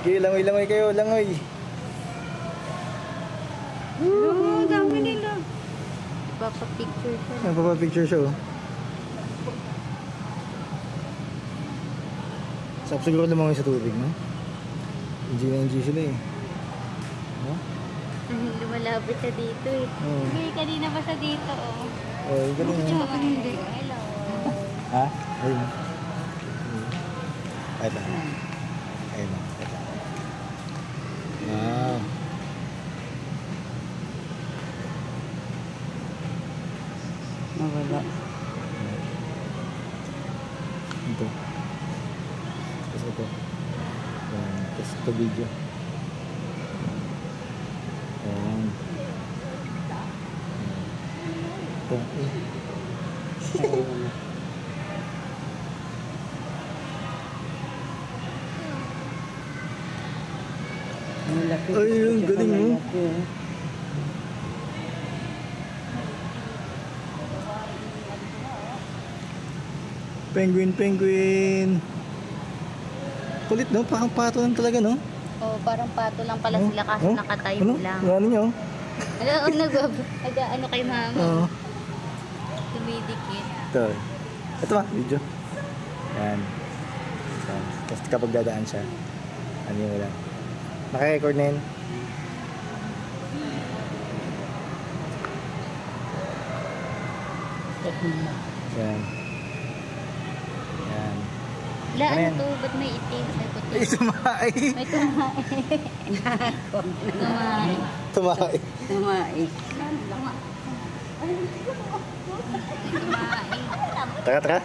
Okay, langoy-langoy kayo, langoy. Oo, dami nila. Papapicture siya. Papapicture siya, oh. Sarap siguro lumangoy sa tubig, no? Enjoy na enjoy sila, eh. No? Lumalapit siya dito, eh. Hindi, kanina pa siya dito, oh. Oh, yung galing, Tsaka hindi. Hello. Ha? Ayun. Ayun lang. Ayun lang. Wow. Nawala. Ito. Tapos ito. Tapos ito video. Ayan. Ito. Ay, yung galing mo. Penguin, penguin. Kulit, no? Parang pato lang talaga, no? Oh, parang pato lang pala sila kasi nakatayo lang. Ano nyo? Ano kay mama? Oo. Tumidikit. Ito. Ito ba? Video. Yan. Tapos kapag dadaan siya, ano yung wala. Naka-record na yun. Yan. Yan. La, ano to? Ba't may itim? May puti? Ay, tumae. May tumae. Tumae. Tumae. Tumae. Tara, tara.